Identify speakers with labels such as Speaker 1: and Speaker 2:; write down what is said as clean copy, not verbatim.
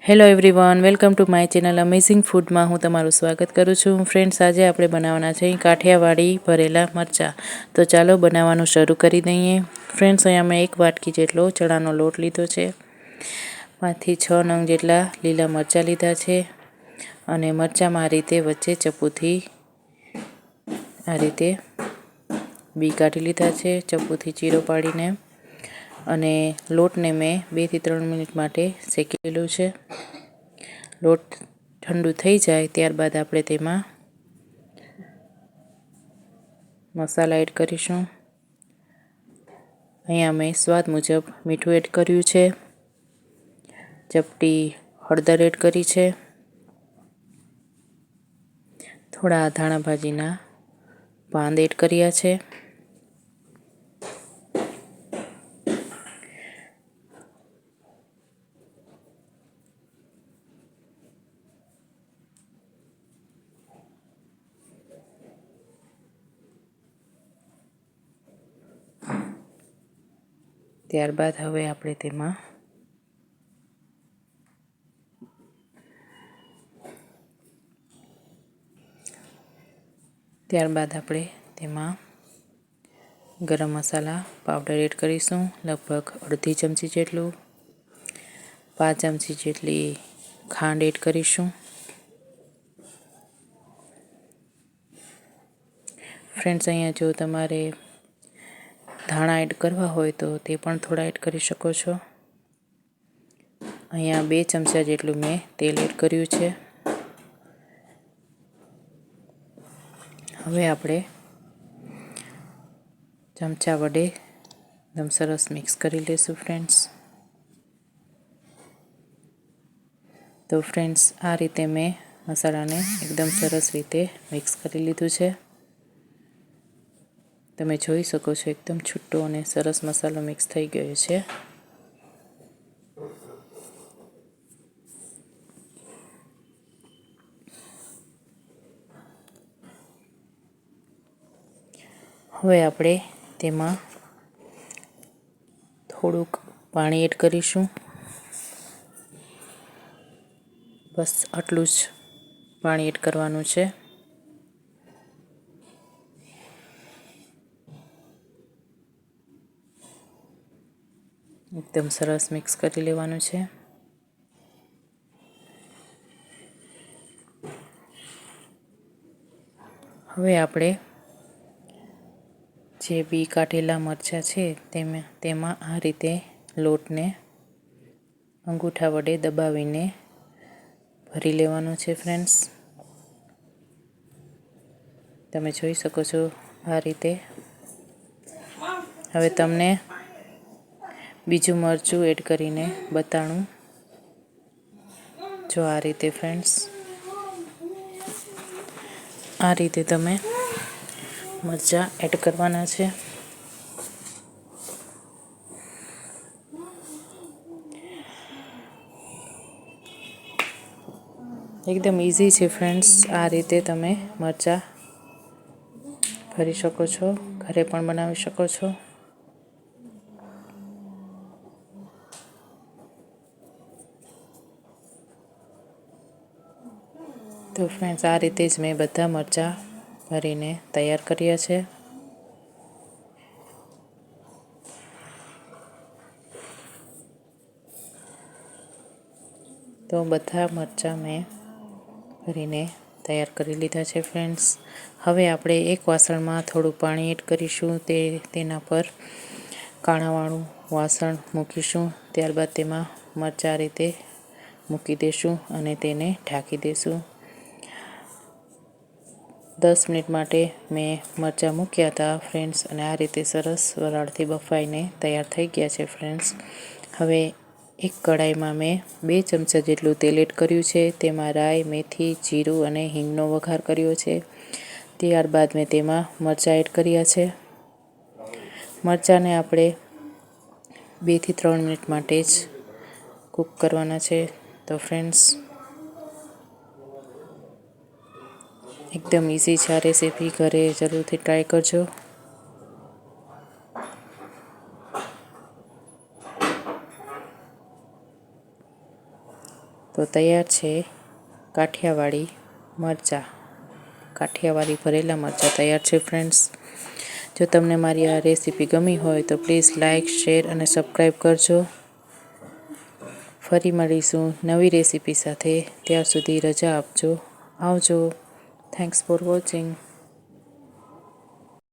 Speaker 1: Hello everyone, welcome to my channel amazing ફૂડમાં હું તમારું સ્વાગત કરું છું. ફ્રેન્ડ્સ, આજે આપણે બનાવવાના છે કાઠિયાવાડી ભરેલા મરચાં. તો ચાલો બનાવવાનું શરૂ કરી દઈએ. ફ્રેન્ડ્સ, અહીંયા મેં 1 વાટકી જેટલો ચણાનો લોટ લીધો છે. 5 થી 6 નંગ જેટલા લીલા મરચાં લીધા છે અને મરચાંમાં આ રીતે વચ્ચે ચપ્પુથી આ રીતે બી કાઢી લીધા છે, ચપ્પુથી ચીરો પાડીને. અને લોટને મેં 2 થી 3 મિનિટ માટે શેકેલું છે. લોટ ઠંડુ થઈ જાય ત્યારબાદ આપણે તેમાં મસાલા એડ કરીશું. અહીંયા મેં સ્વાદ મુજબ મીઠું એડ કર્યું છે, ચપટી હળદર એડ કરી છે, થોડા ધાણા ભાજીના પાન એડ કર્યા છે. ત્યારબાદ હવે આપણે તેમાં ગરમ મસાલા પાવડર એડ કરીશું, લગભગ અડધી ચમચી જેટલું. 5 ચમચી જેટલી ખાંડ એડ કરીશું. ફ્રેન્ડ્સ, અહીંયા જો તમારે ધાણા એડ કરવા હોય તો તે પણ થોડા એડ કરી શકો છો. અહીંયા 2 ચમચા જેટલું મેં તેલ એડ કર્યું છે. હવે આપણે ચમચા વડે એકદમ સરસ મિક્સ કરી લઈશું. ફ્રેન્ડ્સ, આ રીતે મેં મસાલાને એકદમ સરસ રીતે મિક્સ કરી લીધું છે. તમે જોઈ શકો છો એકદમ છૂટો અને સરસ મસાલો મિક્સ થઈ ગયો છે. હવે આપણે તેમાં થોડુંક પાણી એડ કરીશું. બસ આટલું જ પાણી એડ કરવાનું છે. એકદમ સરસ મિક્સ કરી લેવાનું છે. હવે આપણે જે બી કાઢેલા મરચાં છે તેમાં આ રીતે લોટને અંગૂઠા વડે દબાવીને ભરી લેવાનું છે. ફ્રેન્ડ્સ, તમે જોઈ શકો છો આ રીતે. હવે તમને બીજું મરચું એડ કરીને બતાડું. જો આ રીતે ફ્રેન્ડ્સ, આ રીતે તમે મરચાં એડ કરવાના છે. એકદમ ઇઝી છે ફ્રેન્ડ્સ, આ રીતે તમે મરચાં ભરી શકો છો, ઘરે પણ બનાવી શકો છો. તો ફ્રેન્ડ્સ, આ રીતે જ મેં બધા મરચાં ભરીને તૈયાર કર્યા છે. તો બધા મરચાં મેં ભરીને તૈયાર કરી લીધા છે. ફ્રેન્ડ્સ, હવે આપણે એક વાસણમાં થોડું પાણી એડ કરીશું. તેના પર કાણાવાળું વાસણ મૂકીશું. ત્યારબાદ તેમાં મરચાં આ રીતે મૂકી દઈશું અને તેને ઢાંકી દઈશું. 10 મિનિટ માટે મેં મરચાં મૂક્યા હતા ફ્રેન્ડ્સ, અને આ રીતે સરસ વરાળથી બફાઈને તૈયાર થઈ ગયા છે. ફ્રેન્ડ્સ, હવે એક કઢાઈમાં મેં 2 ચમચા જેટલું તેલ એડ કર્યું છે. તેમાં રાઈ, મેથી, જીરું અને હિંગનો વઘાર કર્યો છે. ત્યારબાદ મેં તેમાં મરચાં એડ કર્યા છે. મરચાંને આપણે 2 થી 3 મિનિટ માટે જ કૂક કરવાના છે. તો ફ્રેન્ડ્સ, એકદમ ઇઝી છે આ રેસીપી, ઘરે જરૂરથી ટ્રાય કરજો. તો તૈયાર છે કાઠિયાવાડી મરચાં, કાઠિયાવાડી ભરેલા મરચાં તૈયાર છે ફ્રેન્ડ્સ. જો તમને મારી આ રેસીપી ગમી હોય તો પ્લીઝ લાઇક, શેર અને સબસ્ક્રાઈબ કરજો. ફરી મળીશું નવી રેસીપી સાથે. ત્યાર સુધી રજા આપજો. આવજો. Thanks for watching.